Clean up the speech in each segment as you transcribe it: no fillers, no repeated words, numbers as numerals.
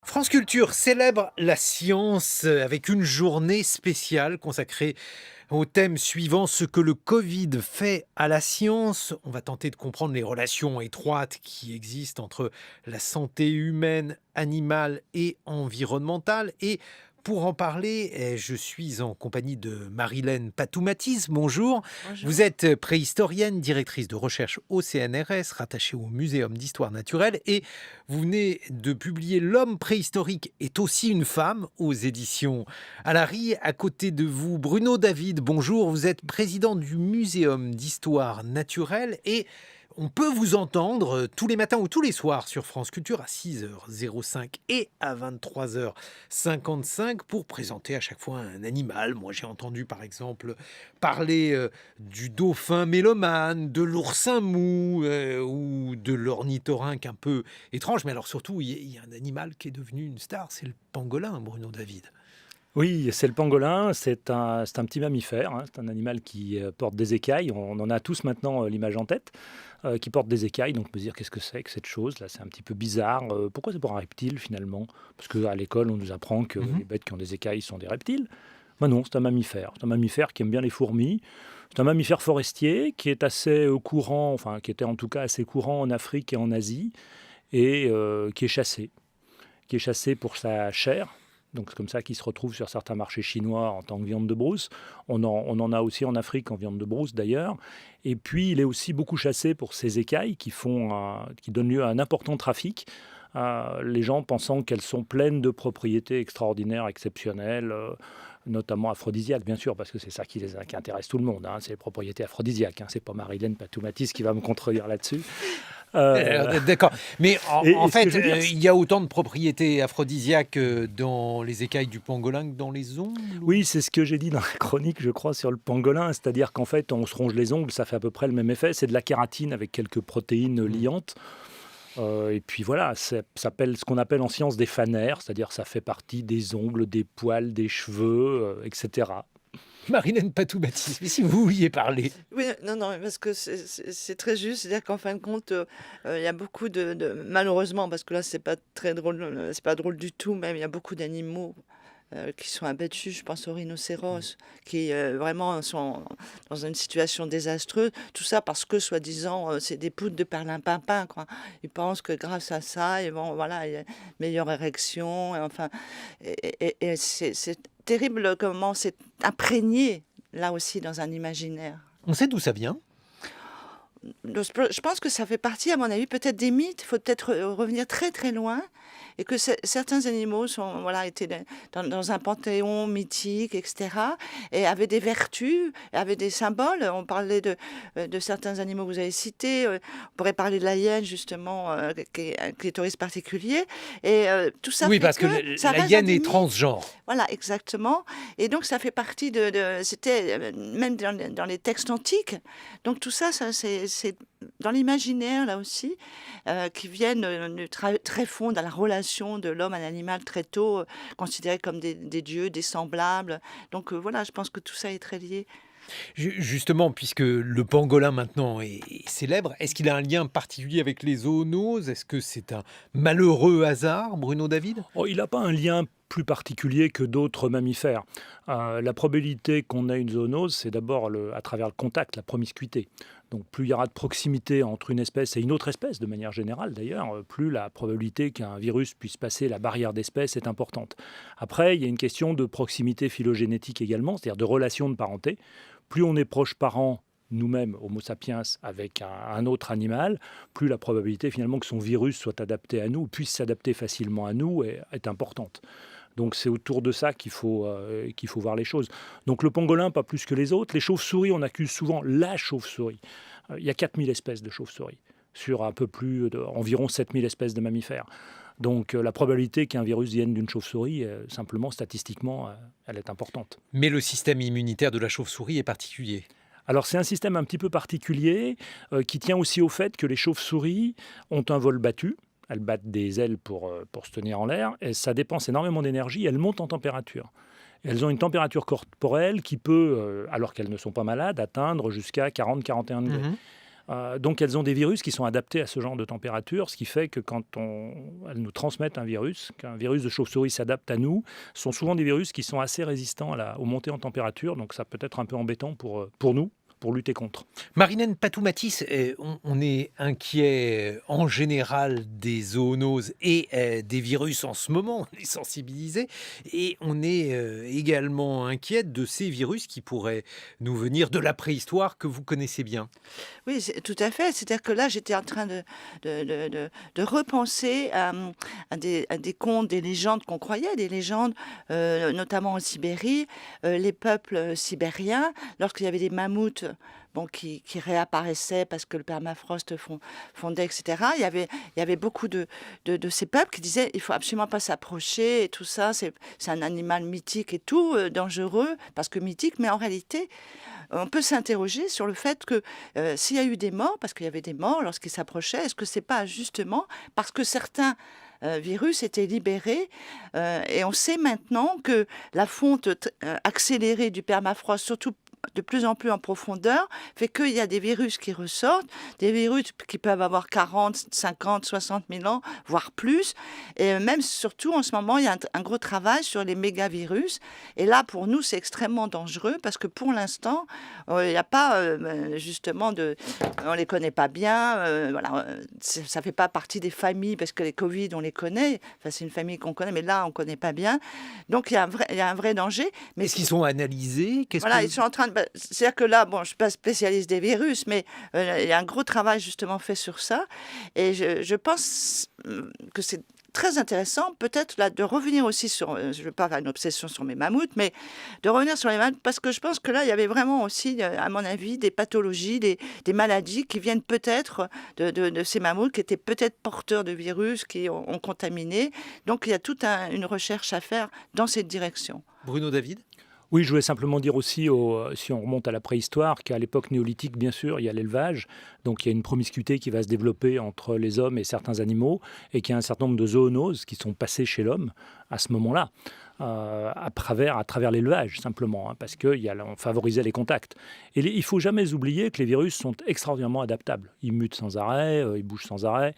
France Culture célèbre la science avec une journée spéciale consacrée au thème suivant: ce que le Covid fait à la science. On va tenter de comprendre les relations étroites qui existent entre la santé humaine, animale et environnementale. Et pour en parler, je suis en compagnie de Marilène Patoumatis. Bonjour. Vous Bonjour. êtes préhistorienne, directrice de recherche au CNRS, rattachée au Muséum d'histoire naturelle, et vous venez de publier L'homme préhistorique est aussi une femme aux éditions Alary. À côté de vous, Bruno David. Bonjour, vous êtes président du Muséum d'histoire naturelle et on peut vous entendre tous les matins ou tous les soirs sur France Culture à 6h05 et à 23h55 pour présenter à chaque fois un animal. Moi, j'ai entendu par exemple parler du dauphin mélomane, de l'oursin mou ou de l'ornithorynque un peu étrange. Mais alors surtout, il y a un animal qui est devenu une star, c'est le pangolin, Bruno David. Oui, c'est le pangolin, c'est un petit mammifère, hein, c'est un animal qui porte des écailles, on en a tous maintenant l'image en tête, qui porte des écailles, donc on peut se dire qu'est-ce que c'est que cette chose, là c'est un petit peu bizarre, pourquoi c'est pour un reptile finalement? Parce qu'à l'école on nous apprend que Mhm. les bêtes qui ont des écailles sont des reptiles. Ben non, c'est un mammifère qui aime bien les fourmis, c'est un mammifère forestier qui est assez courant, enfin qui était en tout cas assez courant en Afrique et en Asie, et qui est chassé pour sa chair. Donc c'est comme ça qu'il se retrouve sur certains marchés chinois en tant que viande de brousse. On en a aussi en Afrique en viande de brousse d'ailleurs. Et puis il est aussi beaucoup chassé pour ses écailles qui donnent lieu à un important trafic. Les gens pensant qu'elles sont pleines de propriétés extraordinaires, exceptionnelles, notamment aphrodisiaques, bien sûr, parce que c'est ça qui intéresse tout le monde, hein, c'est les propriétés aphrodisiaques. Hein, c'est pas Marilène Patoumatis qui va me contredire là-dessus. Euh, D'accord. Mais en et ce que fait, je veux dire, il y a autant de propriétés aphrodisiaques dans les écailles du pangolin que dans les ongles oui, c'est ce que j'ai dit dans la chronique, je crois, sur le pangolin. C'est-à-dire qu'en fait, on se ronge les ongles, ça fait à peu près le même effet. C'est de la kératine avec quelques protéines Hmm. liantes. Et puis voilà, ça s'appelle ce qu'on appelle en science des fanères, c'est-à-dire ça fait partie des ongles, des poils, des cheveux, etc. Marilène Patoumatis, mais si vous vouliez parler. Oui, non, non, mais parce que c'est très juste. C'est-à-dire qu'en fin de compte, il y a beaucoup malheureusement, parce que là, c'est pas très drôle, c'est pas drôle du tout, même, il y a beaucoup d'animaux qui sont abattus. Je pense aux rhinocéros, qui vraiment sont dans une situation désastreuse. Tout ça parce que, soi-disant, c'est des poudres de perlimpinpin, quoi. Ils pensent que grâce à ça, ils vont, voilà, il y a une meilleure érection, et enfin, et c'est terrible comment c'est imprégné, là aussi, dans un imaginaire. On sait d'où ça vient. Je pense que ça fait partie, à mon avis, peut-être des mythes. Il faut peut-être revenir très très loin, et que certains animaux sont, voilà, étaient dans un panthéon mythique, etc., et avaient des vertus, avaient des symboles. On parlait de certains animaux que vous avez cités. On pourrait parler de la hyène, justement, qui est un clitoris particulier. Et tout ça Oui, fait parce que que ça la reste dans hyène des est mythes. transgenre. Voilà, exactement. Et donc, ça fait partie c'était même dans les textes antiques. Donc, tout ça, c'est dans l'imaginaire, là aussi, qui viennent du très fond dans la relation de l'homme à l'animal très tôt, considérés comme des dieux, des semblables. Donc, voilà, je pense que tout ça est très lié. Justement, puisque le pangolin maintenant est célèbre, est-ce qu'il a un lien particulier avec les zoonoses? Est-ce que c'est un malheureux hasard, Bruno David? Oh, il n'a pas un lien plus particulier que d'autres mammifères. La probabilité qu'on ait une zoonose, c'est d'abord à travers le contact, la promiscuité. Donc plus il y aura de proximité entre une espèce et une autre espèce, de manière générale d'ailleurs, plus la probabilité qu'un virus puisse passer la barrière d'espèce est importante. Après, il y a une question de proximité phylogénétique également, c'est-à-dire de relation de parenté. Plus on est proche parent, nous-mêmes, Homo sapiens, avec un autre animal, plus la probabilité finalement que son virus soit adapté à nous, puisse s'adapter facilement à nous, est importante. Donc c'est autour de ça qu'il faut voir les choses. Donc le pangolin, pas plus que les autres. Les chauves-souris, on accuse souvent la chauve-souris. Il y a 4000 espèces de chauves-souris sur un peu plus environ 7000 espèces de mammifères. Donc la probabilité qu'un virus vienne d'une chauve-souris, simplement statistiquement, elle est importante. Mais le système immunitaire de la chauve-souris est particulier. Alors c'est un système un petit peu particulier qui tient aussi au fait que les chauves-souris ont un vol battu. Elles battent des ailes pour se tenir en l'air et ça dépense énormément d'énergie. Elles montent en température. Elles ont une température corporelle qui peut, alors qu'elles ne sont pas malades, atteindre jusqu'à 40-41 degrés. Mhm. Donc elles ont des virus qui sont adaptés à ce genre de température, ce qui fait que quand elles nous transmettent un virus, qu'un virus de chauve-souris s'adapte à nous, ce sont souvent des virus qui sont assez résistants aux montées en température, donc ça peut être un peu embêtant pour nous, pour lutter contre. Marilène Patou-Mathis, on est inquiet en général des zoonoses et des virus en ce moment, on est sensibilisé, et on est également inquiet de ces virus qui pourraient nous venir de la préhistoire que vous connaissez bien. Oui, tout à fait. C'est-à-dire que là, j'étais en train de repenser à des contes, des légendes qu'on croyait, des légendes, notamment en Sibérie, les peuples sibériens, lorsqu'il y avait des mammouths bon, qui réapparaissaient parce que le permafrost fondait, etc. Il y avait beaucoup de ces peuples qui disaient il faut absolument pas s'approcher et tout ça, c'est un animal mythique et tout, dangereux, parce que mythique, mais en réalité, on peut s'interroger sur le fait que s'il y a eu des morts, parce qu'il y avait des morts lorsqu'ils s'approchaient, est-ce que c'est pas justement parce que certains virus étaient libérés et on sait maintenant que la fonte accélérée du permafrost, surtout de plus en plus en profondeur, fait qu'il y a des virus qui ressortent, des virus qui peuvent avoir 40, 50, 60 000 ans, voire plus. Et même, surtout, en ce moment, il y a un gros travail sur les mégavirus. Et là, pour nous, c'est extrêmement dangereux parce que pour l'instant, il n'y a pas, justement, on ne les connaît pas bien. Voilà, ça ne fait pas partie des familles parce que les Covid, on les connaît. Enfin, c'est une famille qu'on connaît, mais là, on ne connaît pas bien. Donc, il y a un vrai danger. Mais Est-ce qu'ils sont analysés? Voilà, ils sont en train de... C'est-à-dire que là, bon, je ne suis pas spécialiste des virus, mais il y a un gros travail justement fait sur ça. Et je pense que c'est très intéressant, peut-être là, de revenir aussi sur... je ne veux pas avoir une obsession sur mes mammouths, mais de revenir sur les mammouths, parce que je pense que là, il y avait vraiment aussi, à mon avis, des pathologies, des maladies qui viennent peut-être de ces mammouths, qui étaient peut-être porteurs de virus, qui ont contaminé. Donc, il y a toute une recherche à faire dans cette direction. Bruno David? Oui, je voulais simplement dire aussi, si on remonte à la préhistoire, qu'à l'époque néolithique, bien sûr, il y a l'élevage. Donc il y a une promiscuité qui va se développer entre les hommes et certains animaux, et qu'il y a un certain nombre de zoonoses qui sont passées chez l'homme à ce moment-là, à travers l'élevage, simplement, parce qu'on favorisait les contacts. Et il ne faut jamais oublier que les virus sont extraordinairement adaptables. Ils mutent sans arrêt, ils bougent sans arrêt.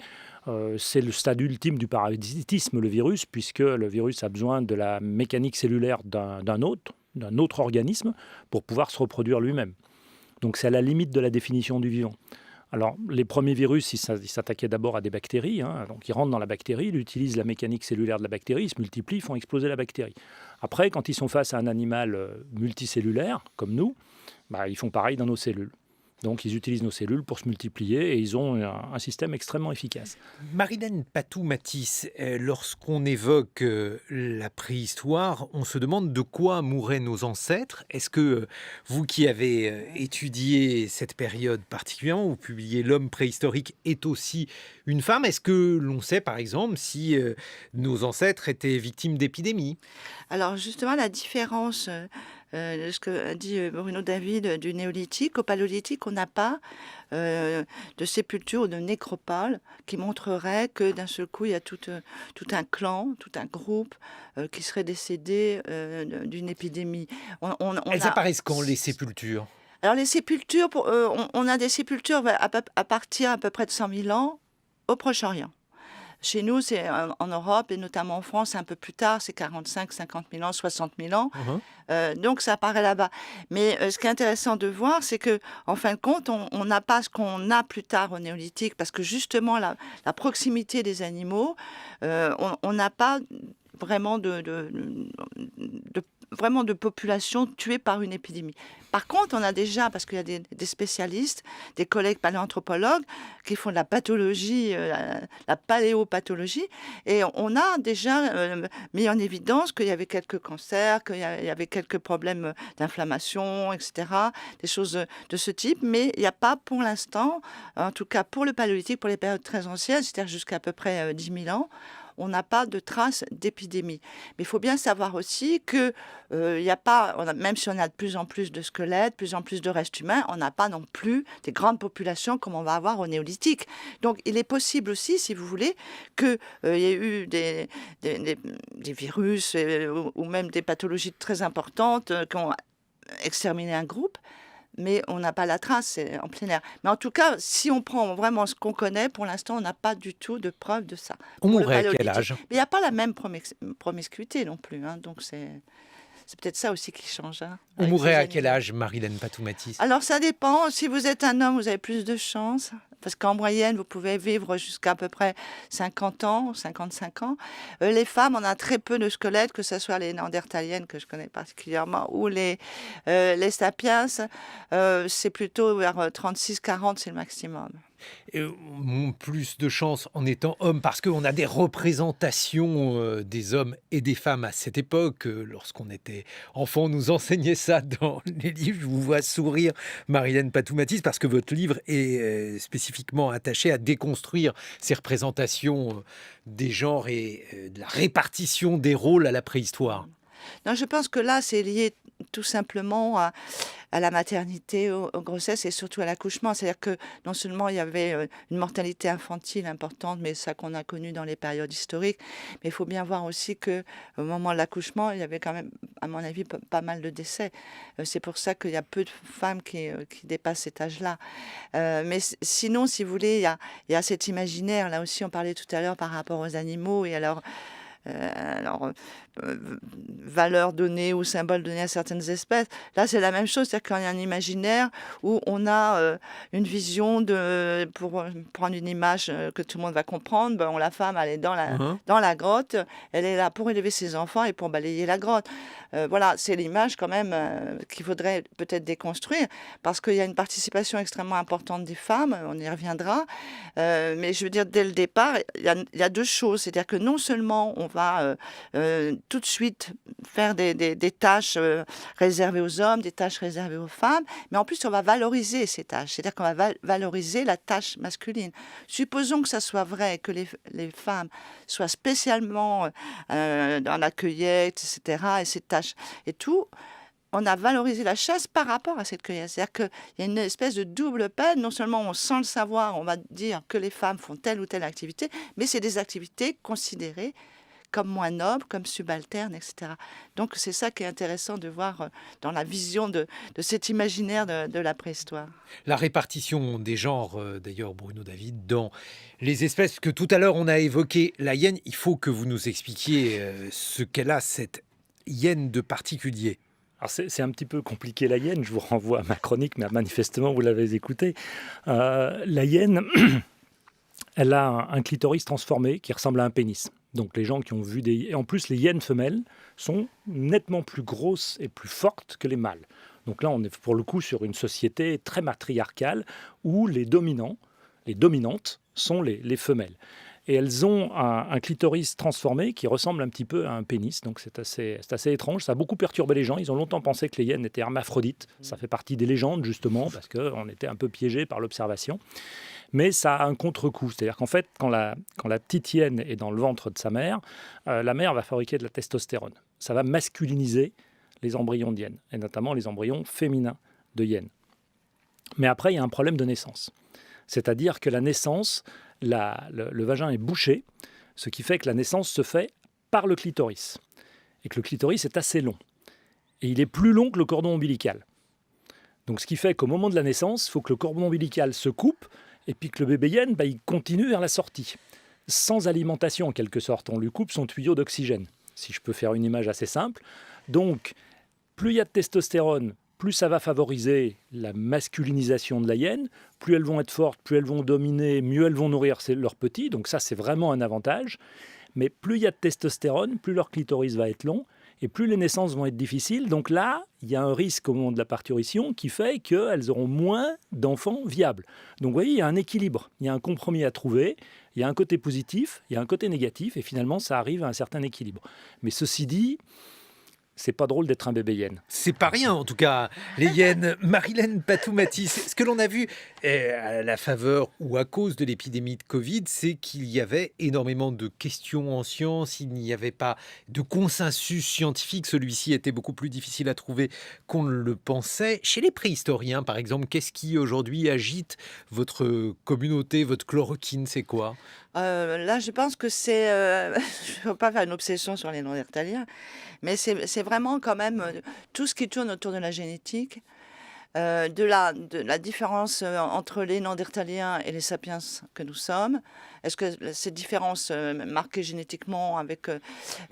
C'est le stade ultime du parasitisme, le virus, puisque le virus a besoin de la mécanique cellulaire d'un autre organisme pour pouvoir se reproduire lui-même. Donc c'est à la limite de la définition du vivant. Alors les premiers virus, ils s'attaquaient d'abord à des bactéries, donc ils rentrent dans la bactérie, ils utilisent la mécanique cellulaire de la bactérie, ils se multiplient, ils font exploser la bactérie. Après, quand ils sont face à un animal multicellulaire, comme nous, ils font pareil dans nos cellules. Donc, ils utilisent nos cellules pour se multiplier et ils ont un système extrêmement efficace. Marilène Patou-Mathis, lorsqu'on évoque la préhistoire, on se demande de quoi mouraient nos ancêtres. Est-ce que vous qui avez étudié cette période particulièrement, vous publiez L'homme préhistorique est aussi une femme, est-ce que l'on sait par exemple si nos ancêtres étaient victimes d'épidémies? Alors justement, la différence... ce que dit Bruno David du néolithique, au paléolithique, on n'a pas de sépulture ou de nécropole qui montrerait que d'un seul coup, il y a tout un clan, tout un groupe qui serait décédé d'une épidémie. Elles apparaissent quand, les sépultures? Alors les sépultures, on a des sépultures à partir à peu près de 100 000 ans au Proche-Orient. Chez nous, c'est en Europe et notamment en France, un peu plus tard, c'est 45, 50 000 ans, 60 000 ans. Donc ça apparaît là-bas. Mais ce qui est intéressant de voir, c'est que en fin de compte, on n'a pas ce qu'on a plus tard au néolithique, parce que justement la proximité des animaux, on n'a pas vraiment vraiment de population tuée par une épidémie. Par contre, on a déjà, parce qu'il y a des spécialistes, des collègues paléanthropologues qui font de la pathologie, la paléopathologie, et on a déjà mis en évidence qu'il y avait quelques cancers, qu'il y avait quelques problèmes d'inflammation, etc., des choses de ce type, mais il n'y a pas pour l'instant, en tout cas pour le paléolithique, pour les périodes très anciennes, c'est-à-dire jusqu'à peu près 10 000 ans, on n'a pas de traces d'épidémie. Mais il faut bien savoir aussi que y a pas, même si on a de plus en plus de squelettes, de plus en plus de restes humains, on n'a pas non plus des grandes populations comme on va avoir au néolithique. Donc il est possible aussi, si vous voulez, qu'il y ait eu des virus ou même des pathologies très importantes qui ont exterminé un groupe. mais on n'a pas la trace, c'est en plein air. Mais en tout cas, si on prend vraiment ce qu'on connaît, pour l'instant, on n'a pas du tout de preuve de ça. On Pour le mourrait à quel paléolithique. âge? Mais il n'y a pas la même promiscuité non plus, hein, donc c'est peut-être ça aussi qui change, hein, On avec mourrait ces à quel animaux. âge, Marilène Patoumatis? Alors ça dépend, si vous êtes un homme, vous avez plus de chance, parce qu'en moyenne, vous pouvez vivre jusqu'à peu près 50 ans, 55 ans. Les femmes, on a très peu de squelettes, que ce soit les néandertaliennes, que je connais particulièrement, ou les sapiens, c'est plutôt vers 36-40, c'est le maximum. Et on a plus de chance en étant homme parce qu'on a des représentations des hommes et des femmes à cette époque. Lorsqu'on était enfant, on nous enseignait ça dans les livres. Je vous vois sourire, Marilène Patoumatis, parce que votre livre est spécifiquement attaché à déconstruire ces représentations des genres et de la répartition des rôles à la préhistoire. Non, je pense que là, c'est lié tout simplement à la maternité, aux grossesses et surtout à l'accouchement. C'est-à-dire que non seulement il y avait une mortalité infantile importante, mais ça qu'on a connu dans les périodes historiques, mais il faut bien voir aussi que au moment de l'accouchement, il y avait quand même, à mon avis, pas mal de décès. C'est pour ça qu'il y a peu de femmes qui dépassent cet âge-là. Mais sinon, si vous voulez, il y a cet imaginaire. Là aussi, on parlait tout à l'heure par rapport aux animaux et alors, valeur donnée ou symbole donné à certaines espèces. Là, c'est la même chose, c'est-à-dire qu'il y a un imaginaire où on a une vision pour prendre une image que tout le monde va comprendre. Bon, la femme, elle est Hein. dans la grotte, elle est là pour élever ses enfants et pour balayer la grotte. Voilà, c'est l'image quand même qu'il faudrait peut-être déconstruire, parce qu'il y a une participation extrêmement importante des femmes, on y reviendra. Mais je veux dire, dès le départ, il y a deux choses, c'est-à-dire que non seulement on va tout de suite faire des tâches réservées aux hommes, des tâches réservées aux femmes, mais en plus on va valoriser ces tâches, c'est-à-dire qu'on va valoriser la tâche masculine. Supposons que ça soit vrai, que les femmes soient spécialement dans la cueillette, etc., et ces tâches et tout, on a valorisé la chasse par rapport à cette cueillette. C'est-à-dire qu'il y a une espèce de double peine. Non seulement on, sans le savoir, on va dire que les femmes font telle ou telle activité, mais c'est des activités considérées comme moins nobles, comme subalternes, etc. Donc c'est ça qui est intéressant de voir dans la vision de cet imaginaire de la préhistoire. La répartition des genres, d'ailleurs, Bruno David, dans les espèces que tout à l'heure on a évoqué, la hyène, il faut que vous nous expliquiez ce qu'elle a, cette hyène de particulier. Alors c'est un petit peu compliqué la hyène, je vous renvoie à ma chronique, mais manifestement vous l'avez écoutée. La hyène, elle a un clitoris transformé qui ressemble à un pénis. Donc les gens qui ont vu des... Et en plus, les hyènes femelles sont nettement plus grosses et plus fortes que les mâles. Donc là, on est pour le coup sur une société très matriarcale où les dominantes sont les femelles. Et elles ont un clitoris transformé qui ressemble un petit peu à un pénis. Donc c'est assez étrange. Ça a beaucoup perturbé les gens. Ils ont longtemps pensé que les hyènes étaient hermaphrodites. Ça fait partie des légendes, justement, parce qu'on était un peu piégé par l'observation. Mais ça a un contre-coup. C'est-à-dire qu'en fait, quand la petite hyène est dans le ventre de sa mère, la mère va fabriquer de la testostérone. Ça va masculiniser les embryons d'hyène, et notamment les embryons féminins de hyène. Mais après, il y a un problème de naissance. C'est-à-dire que la naissance, le vagin est bouché, ce qui fait que la naissance se fait par le clitoris. Et que le clitoris est assez long. Et il est plus long que le cordon ombilical. Donc ce qui fait qu'au moment de la naissance, il faut que le cordon ombilical se coupe et puis que le bébé hyène, il continue vers la sortie. Sans alimentation en quelque sorte. On lui coupe son tuyau d'oxygène, si je peux faire une image assez simple. Donc plus il y a de testostérone, plus ça va favoriser la masculinisation de la hyène, plus elles vont être fortes, plus elles vont dominer, mieux elles vont nourrir leurs petits. Donc ça, c'est vraiment un avantage. Mais plus il y a de testostérone, plus leur clitoris va être long, et plus les naissances vont être difficiles. Donc là, il y a un risque au moment de la parturition qui fait qu'elles auront moins d'enfants viables. Donc vous voyez, il y a un équilibre, il y a un compromis à trouver, il y a un côté positif, il y a un côté négatif, et finalement, ça arrive à un certain équilibre. Mais ceci dit, c'est pas drôle d'être un bébé hyène. C'est pas rien, en tout cas, les hyènes. Marilène Patoumatis, ce que l'on a vu à la faveur ou à cause de l'épidémie de Covid, c'est qu'il y avait énormément de questions en sciences, il n'y avait pas de consensus scientifique, celui-ci était beaucoup plus difficile à trouver qu'on ne le pensait. Chez les préhistoriens, par exemple, qu'est-ce qui aujourd'hui agite votre communauté, votre chloroquine, c'est quoi ? Là, je pense que c'est... je ne veux pas faire une obsession sur les néandertaliens, mais c'est vraiment quand même tout ce qui tourne autour de la génétique. de la différence entre les Néandertaliens et les sapiens que nous sommes. Est-ce que ces différences marquées génétiquement avec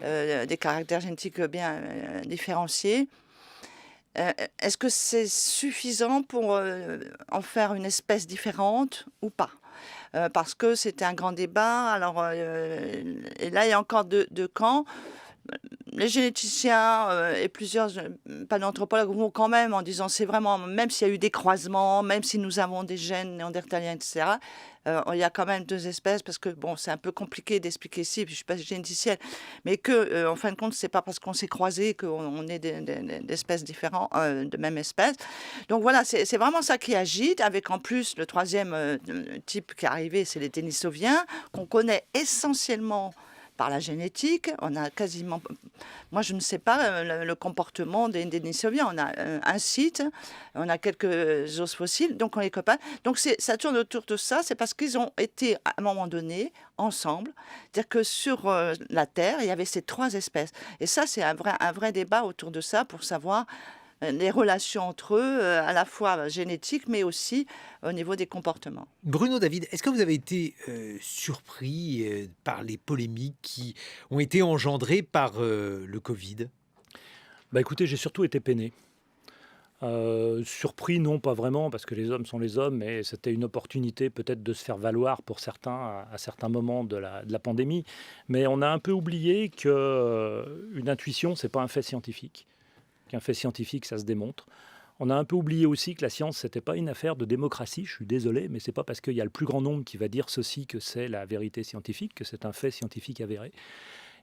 des caractères génétiques bien différenciés, est-ce que c'est suffisant pour en faire une espèce différente ou pas? Parce que c'était un grand débat. Alors, et là, il y a encore deux camps. Les généticiens et plusieurs paléanthropologues vont quand même en disant c'est vraiment, même s'il y a eu des croisements, même si nous avons des gènes néandertaliens, etc., il y a quand même deux espèces parce que bon, c'est un peu compliqué d'expliquer ici, puis je suis pas généticienne, mais que en fin de compte, c'est pas parce qu'on s'est croisés qu'on est d'espèces différentes, de même espèce. Donc voilà, c'est vraiment ça qui agite, avec en plus le troisième type qui est arrivé, c'est les Denisoviens, qu'on connaît essentiellement par la génétique. On a quasiment, moi je ne sais pas le comportement des Denisoviens. On a un site, on a quelques os fossiles, donc on les copains. Donc ça tourne autour de ça. C'est parce qu'ils ont été à un moment donné ensemble. C'est-à-dire que sur la Terre, il y avait ces trois espèces. Et ça, c'est un vrai débat autour de ça pour savoir les relations entre eux, à la fois génétiques, mais aussi au niveau des comportements. Bruno David, est-ce que vous avez été surpris par les polémiques qui ont été engendrées par le Covid? Bah écoutez, j'ai surtout été peiné. Surpris, non, pas vraiment, parce que les hommes sont les hommes, mais c'était une opportunité peut-être de se faire valoir pour certains à certains moments de la pandémie. Mais on a un peu oublié qu'une intuition, c'est pas un fait scientifique. Qu'un fait scientifique, ça se démontre. On a un peu oublié aussi que la science, c'était pas une affaire de démocratie. Je suis désolé, mais c'est pas parce qu'il y a le plus grand nombre qui va dire ceci que c'est la vérité scientifique, que c'est un fait scientifique avéré.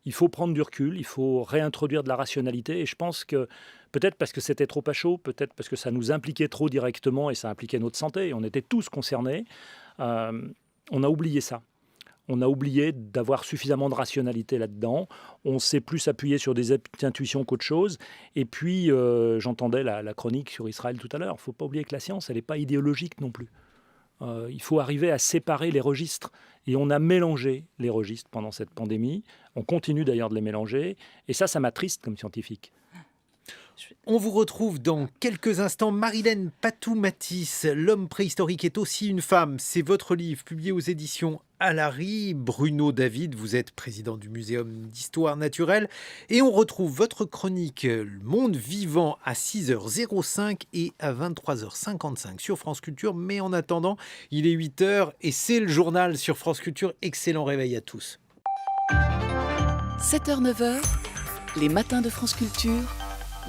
Il faut prendre du recul, il faut réintroduire de la rationalité. Et je pense que peut-être parce que c'était trop à chaud, peut-être parce que ça nous impliquait trop directement et ça impliquait notre santé, et on était tous concernés, on a oublié ça. On a oublié d'avoir suffisamment de rationalité là-dedans. On s'est plus appuyé sur des intuitions qu'autre chose. Et puis, j'entendais la chronique sur Israël tout à l'heure. Il ne faut pas oublier que la science, elle n'est pas idéologique non plus. Il faut arriver à séparer les registres. Et on a mélangé les registres pendant cette pandémie. On continue d'ailleurs de les mélanger. Et ça m'attriste comme scientifique. On vous retrouve dans quelques instants. Marilène Patou-Matisse, L'homme préhistorique est aussi une femme. C'est votre livre publié aux éditions Alary. Bruno David, vous êtes président du Muséum d'histoire naturelle. Et on retrouve votre chronique Le monde vivant à 6h05 et à 23h55 sur France Culture. Mais en attendant, il est 8h et c'est le journal sur France Culture. Excellent réveil à tous. 7h, 9h, les matins de France Culture.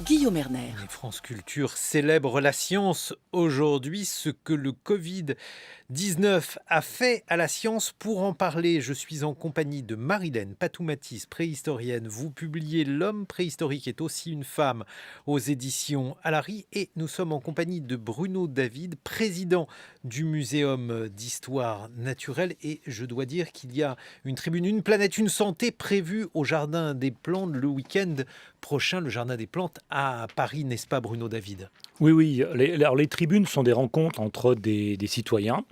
Guillaume Erner. France Culture célèbre la science aujourd'hui, ce que le Covid-19 a fait à la science. Pour en parler, je suis en compagnie de Marilène Patou-Matisse, préhistorienne. Vous publiez L'homme préhistorique est aussi une femme aux éditions Alary. Et nous sommes en compagnie de Bruno David, président du Muséum d'histoire naturelle. Et je dois dire qu'il y a une tribune Une planète, une santé prévue au Jardin des Plantes le week-end prochain, le Jardin des Plantes à Paris, n'est-ce pas Bruno David? Oui. Les tribunes sont des rencontres entre des citoyens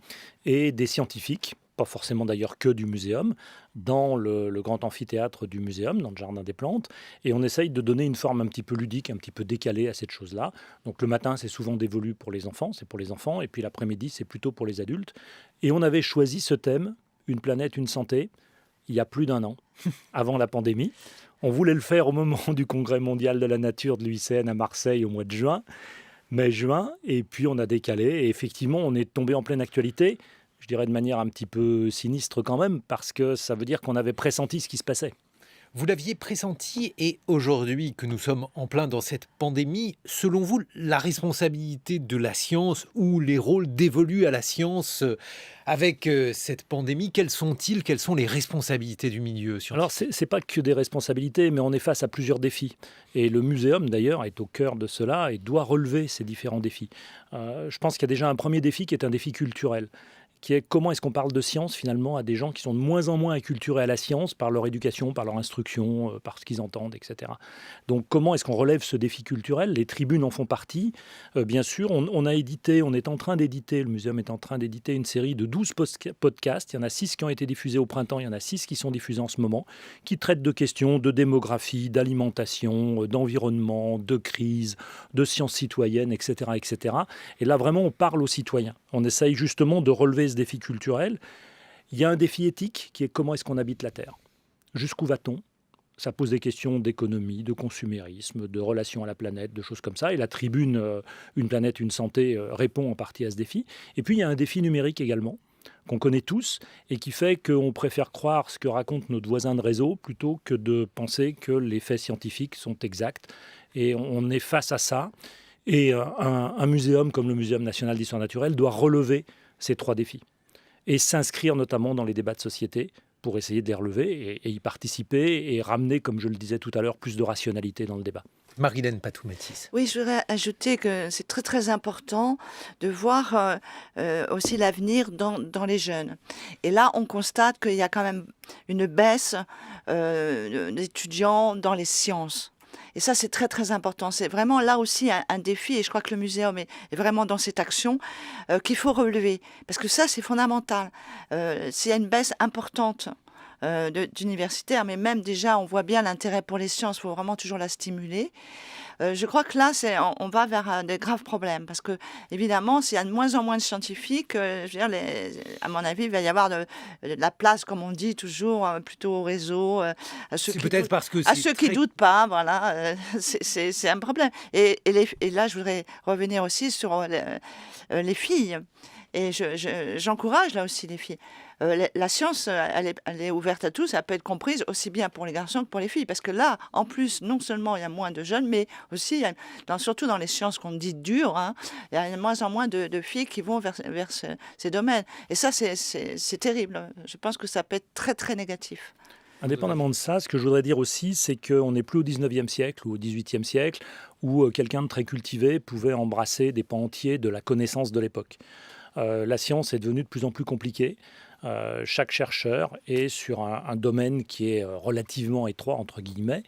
et des scientifiques, pas forcément d'ailleurs que du muséum, dans le grand amphithéâtre du muséum, dans le Jardin des Plantes. Et on essaye de donner une forme un petit peu ludique, un petit peu décalée à cette chose-là. Donc le matin, c'est souvent dévolu pour les enfants, c'est pour les enfants. Et puis l'après-midi, c'est plutôt pour les adultes. Et on avait choisi ce thème, Une planète, une santé, il y a plus d'1 an, avant la pandémie. On voulait le faire au moment du Congrès mondial de la nature de l'UICN à Marseille au mois de juin, mai-juin, et puis on a décalé. Et effectivement, on est tombé en pleine actualité, je dirais de manière un petit peu sinistre quand même, parce que ça veut dire qu'on avait pressenti ce qui se passait. Vous l'aviez pressenti et aujourd'hui que nous sommes en plein dans cette pandémie, selon vous, la responsabilité de la science ou les rôles dévolus à la science avec cette pandémie, quels sont-ils? Quelles sont les responsabilités du milieu scientifique? Alors, c'est pas que des responsabilités, mais on est face à plusieurs défis. Et le muséum, d'ailleurs, est au cœur de cela et doit relever ces différents défis. Je pense qu'il y a déjà un premier défi qui est un défi culturel, qui est comment est-ce qu'on parle de science finalement à des gens qui sont de moins en moins acculturés à la science par leur éducation, par leur instruction, par ce qu'ils entendent, etc. Donc comment est-ce qu'on relève ce défi culturel? Les tribunes en font partie. Bien sûr, on est en train d'éditer, le muséum est en train d'éditer une série de 12 podcasts. Il y en a 6 qui ont été diffusés au printemps, il y en a 6 qui sont diffusés en ce moment, qui traitent de questions de démographie, d'alimentation, d'environnement, de crise, de sciences citoyennes, etc., etc. Et là, vraiment, on parle aux citoyens. On essaye justement de relever ce défi culturel. Il y a un défi éthique qui est comment est-ce qu'on habite la Terre? Jusqu'où va-t-on? Ça pose des questions d'économie, de consumérisme, de relation à la planète, de choses comme ça. Et la tribune Une planète, une santé répond en partie à ce défi. Et puis, il y a un défi numérique également, qu'on connaît tous, et qui fait qu'on préfère croire ce que raconte notre voisin de réseau plutôt que de penser que les faits scientifiques sont exacts. Et on est face à ça. Et un muséum comme le Muséum national d'histoire naturelle doit relever ces 3 défis et s'inscrire notamment dans les débats de société pour essayer de les relever et y participer et ramener, comme je le disais tout à l'heure, plus de rationalité dans le débat. Marilène Patou-Mathis. Oui, je voudrais ajouter que c'est très très important de voir aussi l'avenir dans les jeunes. Et là, on constate qu'il y a quand même une baisse d'étudiants dans les sciences. Et ça, c'est très, très important. C'est vraiment là aussi un défi, et je crois que le muséum est vraiment dans cette action qu'il faut relever. Parce que ça, c'est fondamental. S'il y a une baisse importante d'universitaires, mais même déjà, on voit bien l'intérêt pour les sciences, il faut vraiment toujours la stimuler. Je crois que là, on va vers des graves problèmes parce que, évidemment, s'il y a de moins en moins de scientifiques, je veux dire, à mon avis, il va y avoir de la place, comme on dit toujours, plutôt au réseau, à ceux C'est qui peut-être doutent, parce que à c'est ceux qui très... doutent pas, voilà, c'est un problème. Et là, je voudrais revenir aussi sur les filles. Et j'encourage là aussi les filles. La science, elle est ouverte à tous, elle peut être comprise aussi bien pour les garçons que pour les filles. Parce que là, en plus, non seulement il y a moins de jeunes, mais aussi, surtout dans les sciences qu'on dit dures, hein, il y a de moins en moins de filles qui vont vers ces domaines. Et ça, c'est terrible. Je pense que ça peut être très, très négatif. Indépendamment de ça, ce que je voudrais dire aussi, c'est qu'on n'est plus au 19e siècle ou au 18e siècle où quelqu'un de très cultivé pouvait embrasser des pans entiers de la connaissance de l'époque. La science est devenue de plus en plus compliquée. Chaque chercheur est sur un domaine qui est relativement étroit, entre guillemets,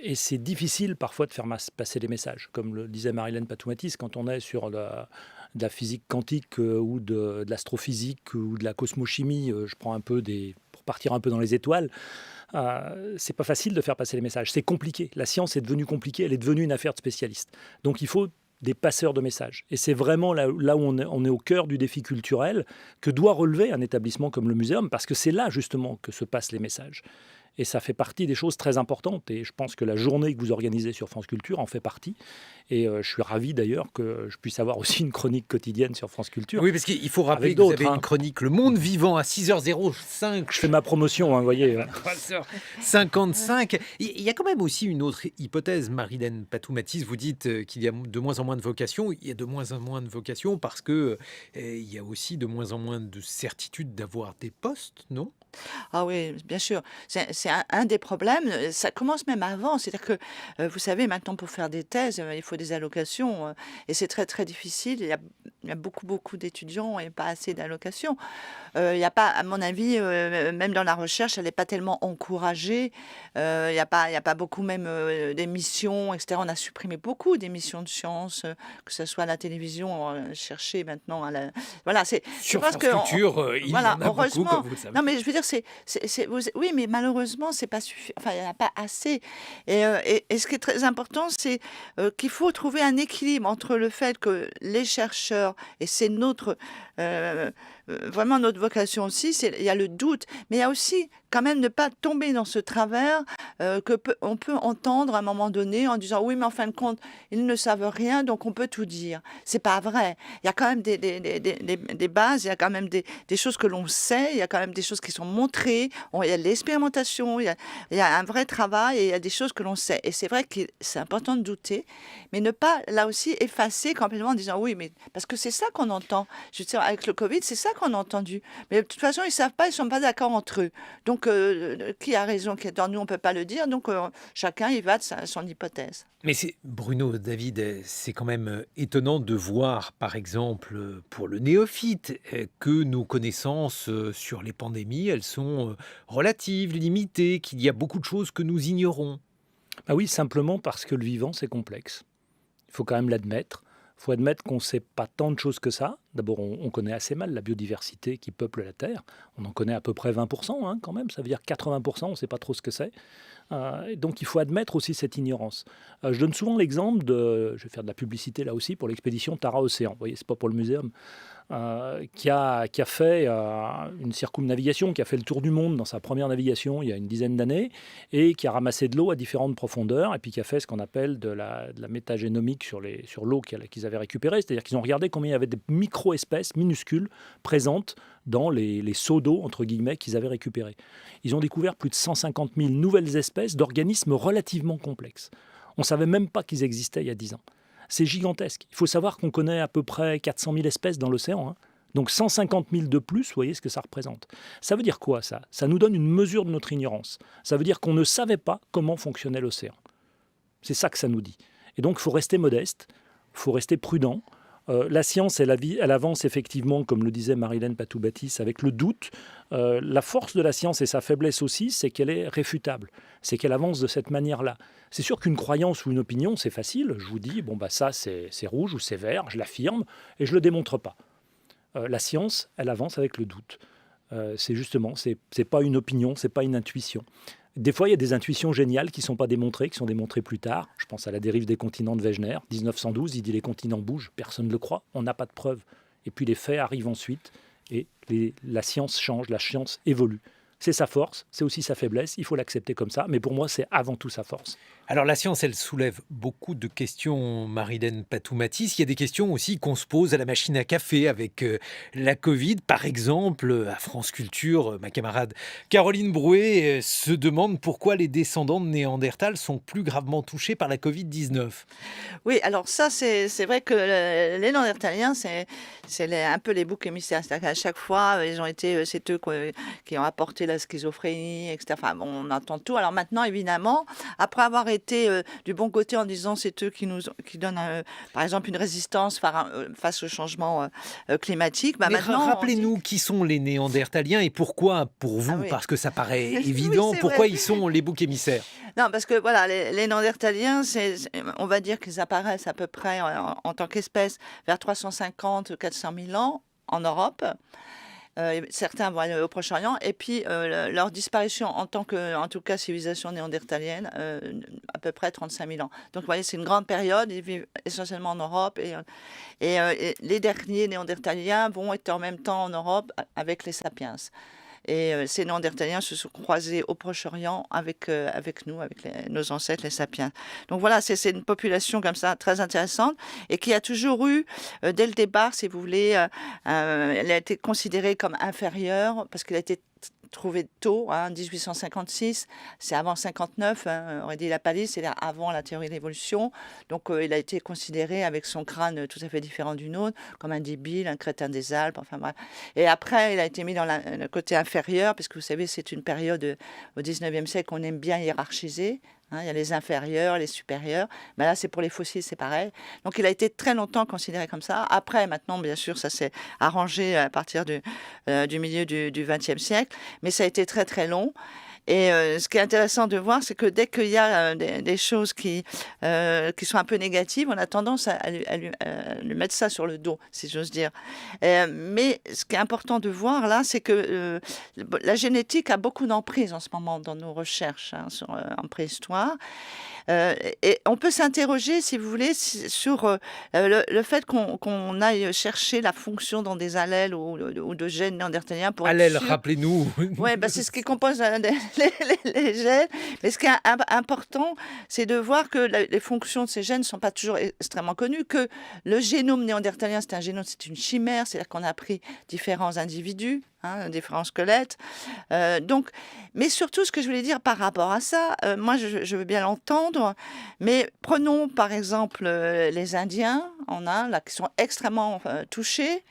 et c'est difficile parfois de faire passer les messages. Comme le disait Marilène Patou-Mathis, quand on est sur de la physique quantique ou de l'astrophysique ou de la cosmochimie, je prends pour partir un peu dans les étoiles, c'est pas facile de faire passer les messages. C'est compliqué. La science est devenue compliquée, elle est devenue une affaire de spécialistes. Donc il faut des passeurs de messages. Et c'est vraiment là où on est au cœur du défi culturel que doit relever un établissement comme le muséum, parce que c'est là justement que se passent les messages. Et ça fait partie des choses très importantes. Et je pense que la journée que vous organisez sur France Culture en fait partie. Et je suis ravi d'ailleurs que je puisse avoir aussi une chronique quotidienne sur France Culture. Oui, parce qu'il faut rappeler Avec que vous d'autres, avez une chronique Le Monde Vivant à 6h05. Je fais ma promotion, vous voyez. 3h55. Il y a quand même aussi une autre hypothèse, Marilène Patou-Mathis. Vous dites qu'il y a de moins en moins de vocations. Il y a de moins en moins de vocations parce que il y a aussi de moins en moins de certitude d'avoir des postes, non ? Ah oui, bien sûr. C'est un des problèmes. Ça commence même avant. C'est-à-dire que, vous savez, maintenant, pour faire des thèses, il faut des allocations. Et c'est très, très difficile. Il y a beaucoup, beaucoup d'étudiants et pas assez d'allocations. Il n'y a pas, à mon avis, même dans la recherche, elle n'est pas tellement encouragée. Il n'y a pas beaucoup même d'émissions, etc. On a supprimé beaucoup d'émissions de sciences, que ce soit à la télévision, chercher maintenant. Voilà, je Sur pense France que Culture, il y en a beaucoup, heureusement. comme vous le savez. Non, mais je veux dire, oui, mais malheureusement, c'est pas suffisant. Enfin, il n'y en a pas assez. Et ce qui est très important, c'est qu'il faut trouver un équilibre entre le fait que les chercheurs, et c'est vraiment notre vocation aussi, il y a le doute, mais il y a aussi quand même ne pas tomber dans ce travers on peut entendre à un moment donné en disant oui, mais en fin de compte, ils ne savent rien, donc on peut tout dire. C'est pas vrai. Il y a quand même des bases, il y a quand même des choses que l'on sait, il y a quand même des choses qui sont montrées, il y a de l'expérimentation, il y a un vrai travail et il y a des choses que l'on sait. Et c'est vrai que c'est important de douter, mais ne pas, là aussi, effacer complètement en disant oui, mais parce que c'est ça qu'on entend. Je veux dire, avec le Covid, c'est ça ça qu'on a entendu. Mais de toute façon, ils ne savent pas, ils ne sont pas d'accord entre eux. Donc, qui a raison, qui est tort, nous, on ne peut pas le dire. Donc, chacun, il va de son hypothèse. Mais c'est Bruno, David, c'est quand même étonnant de voir, par exemple, pour le néophyte, que nos connaissances sur les pandémies, elles sont relatives, limitées, qu'il y a beaucoup de choses que nous ignorons. Ah oui, simplement parce que le vivant, c'est complexe. Il faut quand même l'admettre. Il faut admettre qu'on ne sait pas tant de choses que ça. D'abord, on connaît assez mal la biodiversité qui peuple la Terre. On en connaît à peu près 20%, hein, quand même. Ça veut dire 80%, on ne sait pas trop ce que c'est. Donc, il faut admettre aussi cette ignorance. Je donne souvent l'exemple de... Je vais faire de la publicité là aussi pour l'expédition Tara Océan. Vous voyez, ce n'est pas pour le muséum. Qui a fait une circumnavigation, qui a fait le tour du monde dans sa première navigation il y a une dizaine d'années, et qui a ramassé de l'eau à différentes profondeurs, et puis qui a fait ce qu'on appelle de la métagénomique sur l'eau qu'ils avaient récupérée, c'est-à-dire qu'ils ont regardé combien il y avait de micro-espèces minuscules présentes dans les seaux d'eau, entre guillemets, qu'ils avaient récupérés. Ils ont découvert plus de 150 000 nouvelles espèces d'organismes relativement complexes. On ne savait même pas qu'ils existaient il y a 10 ans. C'est gigantesque. Il faut savoir qu'on connaît à peu près 400 000 espèces dans l'océan. Hein. Donc 150 000 de plus, vous voyez ce que ça représente. Ça veut dire quoi, ça ? Ça nous donne une mesure de notre ignorance. Ça veut dire qu'on ne savait pas comment fonctionnait l'océan. C'est ça que ça nous dit. Et donc, il faut rester modeste, il faut rester prudent. La science, elle avance effectivement, comme le disait Marilène Patou-Baptiste, avec le doute. La force de la science et sa faiblesse aussi, c'est qu'elle est réfutable. C'est qu'elle avance de cette manière-là. C'est sûr qu'une croyance ou une opinion, c'est facile. Je vous dis, bon, bah, ça, c'est rouge ou c'est vert, je l'affirme, et je ne le démontre pas. La science, elle avance avec le doute. C'est justement, c'est pas une opinion, c'est pas une intuition. Des fois, il y a des intuitions géniales qui ne sont pas démontrées, qui sont démontrées plus tard. Je pense à la dérive des continents de Wegener, 1912, il dit les continents bougent, personne ne le croit, on n'a pas de preuves. Et puis les faits arrivent ensuite, et la science change, la science évolue. C'est sa force, c'est aussi sa faiblesse, il faut l'accepter comme ça, mais pour moi, c'est avant tout sa force. Alors la science, elle soulève beaucoup de questions, Marilène Patou-Matisse. Il y a des questions aussi qu'on se pose à la machine à café avec la Covid. Par exemple, à France Culture, ma camarade Caroline Brouet se demande pourquoi les descendants de Néandertal sont plus gravement touchés par la Covid-19. Oui, alors ça, c'est vrai que les Néandertaliens, c'est un peu les boucs émissaires. C'est-à-dire qu'à chaque fois, c'est eux qui ont apporté la schizophrénie, etc. Enfin, bon, on entend tout. Alors maintenant, évidemment, après avoir été du bon côté en disant c'est eux qui donnent, par exemple, une résistance face au changement climatique. Mais maintenant, rappelez-nous qui sont les Néandertaliens et pourquoi, pour vous, parce que ça paraît évident, oui, pourquoi ils sont les boucs émissaires. Non, parce que voilà, les Néandertaliens, on va dire qu'ils apparaissent à peu près en tant qu'espèce vers 350-400 000 ans en Europe. Certains vont aller au Proche-Orient, et puis leur disparition en tout cas, civilisation néandertalienne, à peu près 35 000 ans. Donc, vous voyez, c'est une grande période, ils vivent essentiellement en Europe, et les derniers néandertaliens vont être en même temps en Europe avec les sapiens. Et ces Néandertaliens se sont croisés au Proche-Orient avec nous, avec nos ancêtres, les sapiens. Donc voilà, c'est une population comme ça très intéressante et qui a toujours eu, dès le départ, si vous voulez, elle a été considérée comme inférieure parce qu'elle a été trouvé tôt, 1856, c'est avant 59, aurait dit Lapalisse, c'est-à-dire avant la théorie de l'évolution. Donc il a été considéré avec son crâne tout à fait différent du nôtre, comme un débile, un crétin des Alpes, enfin bref. Et après, il a été mis dans le côté inférieur, parce que vous savez, c'est une période au 19e siècle qu'on aime bien hiérarchiser. Il y a les inférieurs, les supérieurs. Mais là, c'est pour les fossiles, c'est pareil. Donc, il a été très longtemps considéré comme ça. Après, maintenant, bien sûr, ça s'est arrangé à partir du milieu du XXe siècle. Mais ça a été très, très long. Et ce qui est intéressant de voir, c'est que dès qu'il y a des choses qui sont un peu négatives, on a tendance à lui mettre ça sur le dos, si j'ose dire. Mais ce qui est important de voir là, c'est que la génétique a beaucoup d'emprise en ce moment dans nos recherches en préhistoire. Et on peut s'interroger, si vous voulez, sur le fait qu'on aille chercher la fonction dans des allèles ou de gènes néandertaliens. Allèles, rappelez-nous. Oui, c'est ce qui compose les gènes. Mais ce qui est important, c'est de voir que les fonctions de ces gènes ne sont pas toujours extrêmement connues, que le génome néandertalien, c'est une chimère, c'est-à-dire qu'on a pris différents individus, différents squelettes. Mais surtout, ce que je voulais dire par rapport à ça, moi, je veux bien l'entendre, mais prenons par exemple les Indiens en Inde, là, qui sont extrêmement touchés.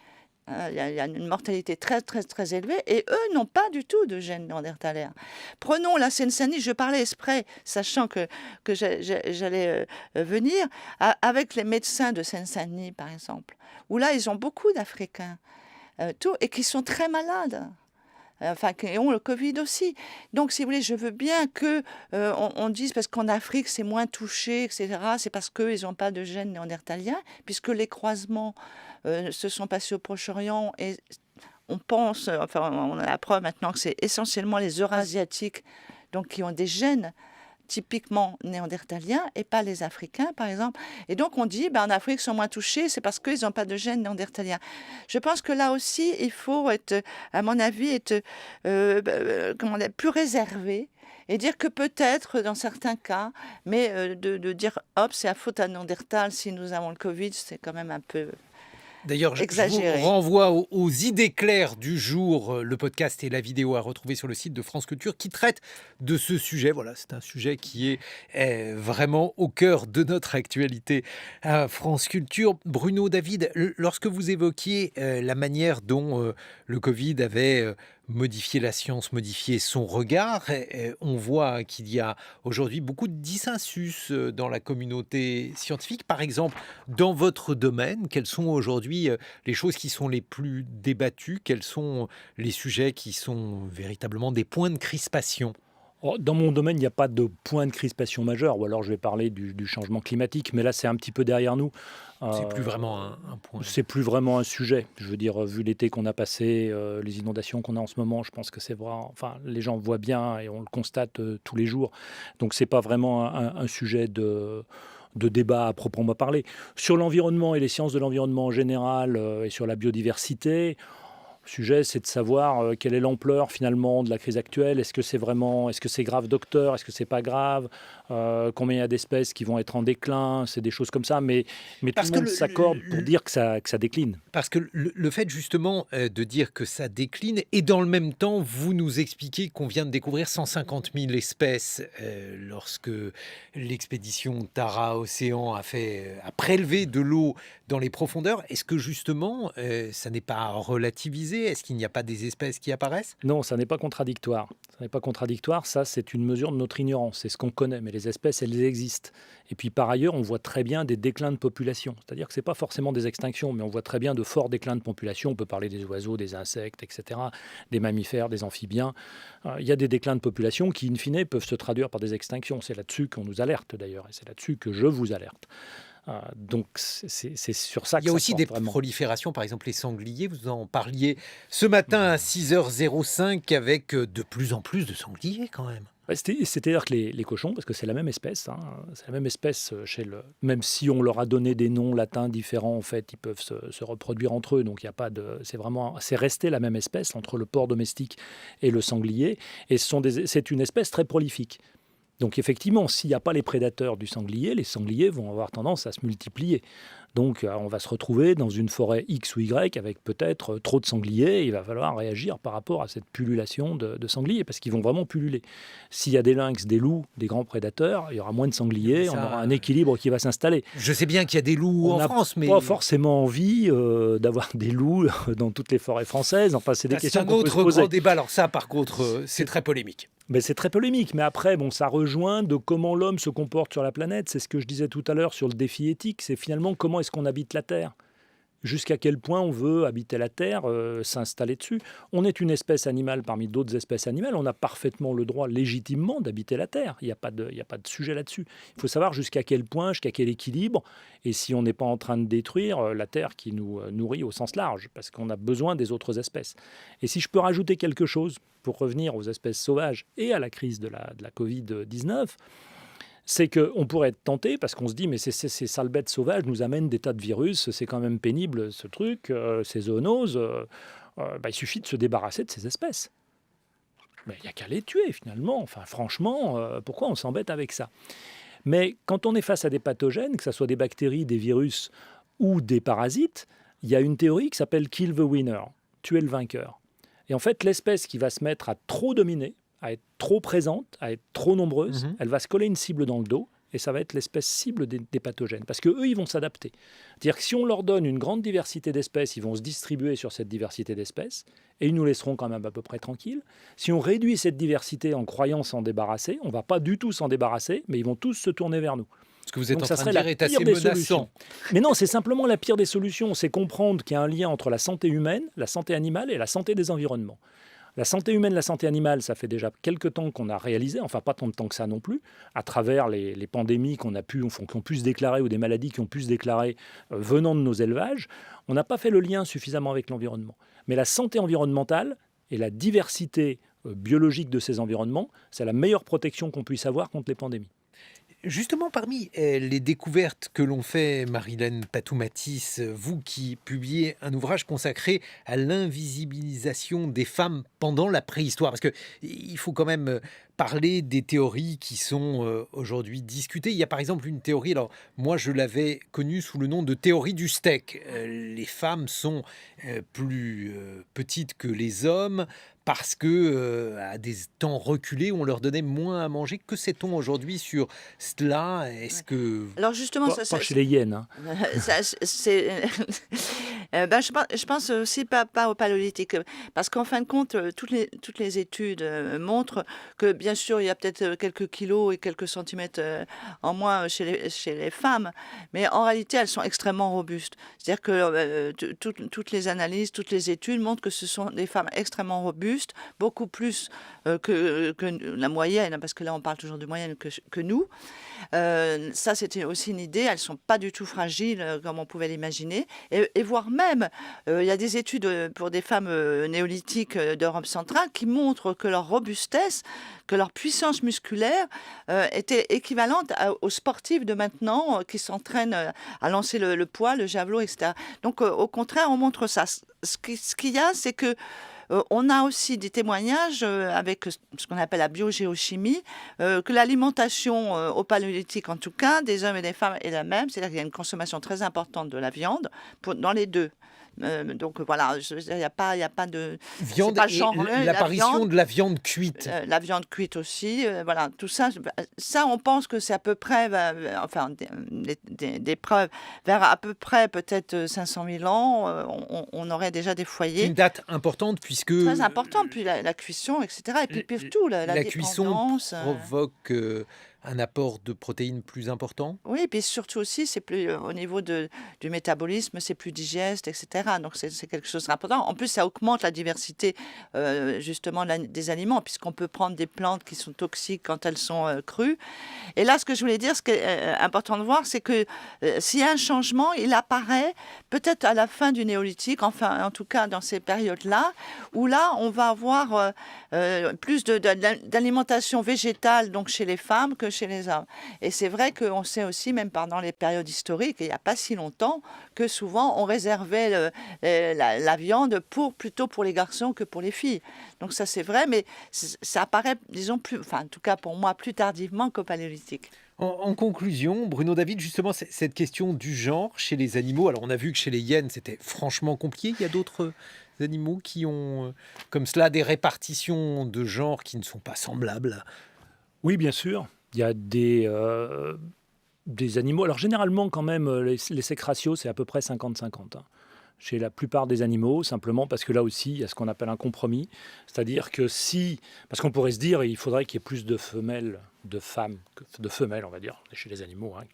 Il y a une mortalité très, très, très élevée et eux n'ont pas du tout de gènes néandertaliens. Prenons la Seine-Saint-Denis, je parlais exprès, sachant que j'allais venir, avec les médecins de Seine-Saint-Denis, par exemple, où là, ils ont beaucoup d'Africains, et qui sont très malades. Enfin, qui ont le Covid aussi. Donc, si vous voulez, je veux bien que on dise, parce qu'en Afrique, c'est moins touché, etc., c'est parce qu'ils n'ont pas de gènes néandertaliens, puisque les croisements se sont passés au Proche-Orient et on pense, enfin, on a la preuve maintenant que c'est essentiellement les Eurasiatiques, donc qui ont des gènes typiquement néandertaliens et pas les Africains, par exemple. Et donc, on dit, en Afrique, ils sont moins touchés, c'est parce qu'ils n'ont pas de gènes néandertaliens. Je pense que là aussi, il faut être, à mon avis, être plus réservé et dire que peut-être, dans certains cas, mais de dire, hop, c'est à faute à Néandertal si nous avons le Covid, c'est quand même un peu... D'ailleurs, je vous exagéré. renvoie aux idées claires du jour, le podcast et la vidéo à retrouver sur le site de France Culture qui traite de ce sujet. Voilà, c'est un sujet qui est vraiment au cœur de notre actualité à France Culture. Bruno, David, lorsque vous évoquiez la manière dont le Covid avait modifié la science, modifié son regard, on voit qu'il y a aujourd'hui beaucoup de dissensus dans la communauté scientifique. Par exemple, dans votre domaine, quelles sont aujourd'hui les choses qui sont les plus débattues? Quels sont les sujets qui sont véritablement des points de crispation? Dans mon domaine, il n'y a pas de point de crispation majeur, ou alors je vais parler du changement climatique, mais là c'est un petit peu derrière nous. C'est plus vraiment un point. C'est plus vraiment un sujet. Je veux dire, vu l'été qu'on a passé, les inondations qu'on a en ce moment, je pense que c'est vrai. Enfin, les gens voient bien et on le constate tous les jours. Donc c'est pas vraiment un sujet de débat à proprement parler. Sur l'environnement et les sciences de l'environnement en général et sur la biodiversité, le sujet, c'est de savoir quelle est l'ampleur finalement de la crise actuelle. Est-ce que c'est grave, docteur? Est-ce que c'est pas grave? Combien il y a d'espèces qui vont être en déclin? C'est des choses comme ça, mais tout le monde s'accorde pour dire que ça décline. Parce que le fait justement de dire que ça décline, et dans le même temps, vous nous expliquez qu'on vient de découvrir 150 000 espèces lorsque l'expédition Tara Océan a prélevé de l'eau dans les profondeurs. Est-ce que justement, ça n'est pas relativisé? Est-ce qu'il n'y a pas des espèces qui apparaissent? Non, ça n'est pas contradictoire. Ça n'est pas contradictoire, ça c'est une mesure de notre ignorance, c'est ce qu'on connaît, mais les espèces, elles existent. Et puis par ailleurs, on voit très bien des déclins de population. C'est-à-dire que ce n'est pas forcément des extinctions, mais on voit très bien de forts déclins de population. On peut parler des oiseaux, des insectes, etc., des mammifères, des amphibiens. Il y a des déclins de population qui, in fine, peuvent se traduire par des extinctions. C'est là-dessus qu'on nous alerte d'ailleurs, et c'est là-dessus que je vous alerte. Donc c'est sur ça que il y a ça aussi porte des vraiment. proliférations, par exemple les sangliers. Vous en parliez ce matin à 6h05 avec de plus en plus de sangliers quand même. C'est-à-dire que les cochons, parce que c'est la même espèce, c'est la même espèce même si on leur a donné des noms latins différents, en fait, ils peuvent se reproduire entre eux. Donc il y a pas de, c'est resté la même espèce entre le porc domestique et le sanglier. Et c'est une espèce très prolifique. Donc effectivement, s'il n'y a pas les prédateurs du sanglier, les sangliers vont avoir tendance à se multiplier. Donc on va se retrouver dans une forêt X ou Y avec peut-être trop de sangliers. Et il va falloir réagir par rapport à cette pullulation de sangliers, parce qu'ils vont vraiment pulluler. S'il y a des lynx, des loups, des grands prédateurs, il y aura moins de sangliers, on aura un équilibre qui va s'installer. Je sais bien qu'il y a des loups en France, mais... On n'a pas forcément envie d'avoir des loups dans toutes les forêts françaises. Enfin, c'est des questions qu'on peut se poser. C'est un autre grand débat. Alors ça, par contre, c'est très polémique. Mais c'est très polémique. Mais après, ça rejoint de comment l'homme se comporte sur la planète. C'est ce que je disais tout à l'heure sur le défi éthique. C'est finalement comment est-ce qu'on habite la Terre. Jusqu'à quel point on veut habiter la Terre, s'installer dessus. On est une espèce animale parmi d'autres espèces animales. On a parfaitement le droit, légitimement, d'habiter la Terre. Il n'y a pas de sujet là-dessus. Il faut savoir jusqu'à quel point, jusqu'à quel équilibre, et si on n'est pas en train de détruire la Terre qui nous nourrit au sens large, parce qu'on a besoin des autres espèces. Et si je peux rajouter quelque chose, pour revenir aux espèces sauvages et à la crise de la Covid-19, c'est qu'on pourrait être tenté, parce qu'on se dit, mais ces sales bêtes sauvages nous amènent des tas de virus, c'est quand même pénible ce truc, ces zoonoses, il suffit de se débarrasser de ces espèces. Mais il n'y a qu'à les tuer finalement, enfin franchement, pourquoi on s'embête avec ça? Mais quand on est face à des pathogènes, que ce soit des bactéries, des virus ou des parasites, il y a une théorie qui s'appelle « kill the winner », tuer le vainqueur. Et en fait, l'espèce qui va se mettre à trop dominer, à être trop présente, à être trop nombreuse, elle va se coller une cible dans le dos et ça va être l'espèce cible des pathogènes. Parce qu'eux, ils vont s'adapter. C'est-à-dire que si on leur donne une grande diversité d'espèces, ils vont se distribuer sur cette diversité d'espèces, et ils nous laisseront quand même à peu près tranquilles. Si on réduit cette diversité en croyant s'en débarrasser, on ne va pas du tout s'en débarrasser, mais ils vont tous se tourner vers nous. Ce que vous êtes Donc en ça train de serait dire la est assez pire des menaçant. solutions. Mais non, c'est simplement la pire des solutions. C'est comprendre qu'il y a un lien entre la santé humaine, la santé animale et la santé des environnements. La santé humaine, la santé animale, ça fait déjà quelques temps qu'on a réalisé, enfin pas tant de temps que ça non plus, à travers les pandémies qui ont pu se déclarer ou des maladies qui ont pu se déclarer venant de nos élevages. On n'a pas fait le lien suffisamment avec l'environnement. Mais la santé environnementale et la diversité biologique de ces environnements, c'est la meilleure protection qu'on puisse avoir contre les pandémies. Justement, parmi les découvertes que l'on fait, Marilène Patou-Mathis, vous qui publiez un ouvrage consacré à l'invisibilisation des femmes pendant la préhistoire, parce qu'il faut quand même parler des théories qui sont aujourd'hui discutées. Il y a par exemple une théorie, alors moi je l'avais connue sous le nom de théorie du steak. Les femmes sont plus petites que les hommes, parce que à des temps reculés, on leur donnait moins à manger. Que sait-on aujourd'hui sur cela? Est-ce que... Alors justement, Pas chez les hyènes. Hein. Je pense aussi pas au paléolithique, parce qu'en fin de compte, toutes les études montrent que bien sûr, il y a peut-être quelques kilos et quelques centimètres en moins chez les femmes, mais en réalité, elles sont extrêmement robustes. C'est-à-dire que toutes les analyses, toutes les études montrent que ce sont des femmes extrêmement robustes, beaucoup plus que la moyenne, parce que là, on parle toujours de moyenne que nous. Ça, c'était aussi une idée. Elles ne sont pas du tout fragiles, comme on pouvait l'imaginer. Et voire même, il y a des études pour des femmes néolithiques d'Europe centrale qui montrent que leur robustesse, que leur puissance musculaire était équivalente aux sportifs de maintenant qui s'entraînent à lancer le poids, le javelot, etc. Donc, au contraire, on montre ça. Ce qu'il y a, c'est que on a aussi des témoignages avec ce qu'on appelle la biogéochimie, que l'alimentation au paléolithique, en tout cas, des hommes et des femmes est la même, c'est-à-dire qu'il y a une consommation très importante de la viande dans les deux. Donc voilà, il n'y a pas de viande pas et genré, l'apparition de la viande cuite. la viande cuite aussi, voilà, tout ça, on pense que c'est à peu près, enfin des preuves vers à peu près peut-être 500 000 ans, on aurait déjà des foyers. Une date importante puisque Très important, puis la cuisson, etc. Et puis surtout la cuisson dépendance. provoque un apport de protéines plus important. Oui, et puis surtout aussi, c'est plus au niveau du métabolisme, c'est plus digeste, etc. Donc c'est quelque chose d'important. En plus, ça augmente la diversité justement des aliments, puisqu'on peut prendre des plantes qui sont toxiques quand elles sont crues. Et là, ce que je voulais dire, ce qui est important de voir, c'est que s'il y a un changement, il apparaît peut-être à la fin du néolithique, enfin en tout cas dans ces périodes-là, où là, on va avoir plus d'alimentation végétale donc chez les femmes que chez les hommes. Et c'est vrai qu'on sait aussi, même pendant les périodes historiques, il n'y a pas si longtemps, que souvent on réservait la viande plutôt pour les garçons que pour les filles. Donc ça c'est vrai, mais ça apparaît, disons, en tout cas pour moi, plus tardivement qu'au paléolithique. En conclusion, Bruno David, justement, cette question du genre chez les animaux, alors on a vu que chez les hyènes, c'était franchement compliqué. Il y a d'autres animaux qui ont, comme cela, des répartitions de genre qui ne sont pas semblables. Oui, bien sûr. Il y a des animaux. Alors généralement, quand même, les sex ratios, c'est à peu près 50-50. Hein. Chez la plupart des animaux, simplement parce que là aussi, il y a ce qu'on appelle un compromis. C'est-à-dire que parce qu'on pourrait se dire, il faudrait qu'il y ait plus de femelles, de femmes, de femelles, on va dire, chez les animaux, hein,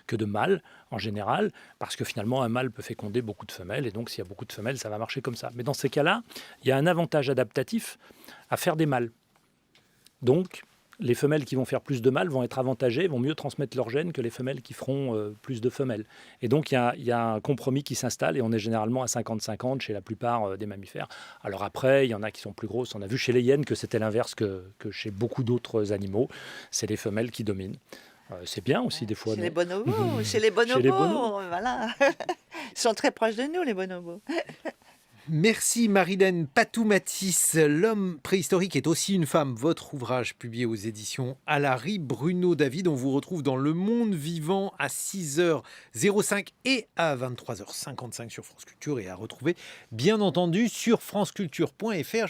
que de mâles en général, parce que finalement, un mâle peut féconder beaucoup de femelles, et donc s'il y a beaucoup de femelles, ça va marcher comme ça. Mais dans ces cas-là, il y a un avantage adaptatif à faire des mâles. Donc, les femelles qui vont faire plus de mâles vont être avantagées, vont mieux transmettre leurs gènes que les femelles qui feront plus de femelles. Et donc, il y a un compromis qui s'installe et on est généralement à 50-50 chez la plupart des mammifères. Alors après, il y en a qui sont plus grosses. On a vu chez les hyènes que c'était l'inverse que chez beaucoup d'autres animaux. C'est les femelles qui dominent. C'est bien aussi des fois. Chez les bonobos, chez les bonobos, voilà. Ils sont très proches de nous, les bonobos. Merci Marilène Patou-Mathis. L'homme préhistorique est aussi une femme. Votre ouvrage publié aux éditions Alary. Bruno David, on vous retrouve dans Le Monde Vivant à 6h05 et à 23h55 sur France Culture et à retrouver bien entendu sur franceculture.fr.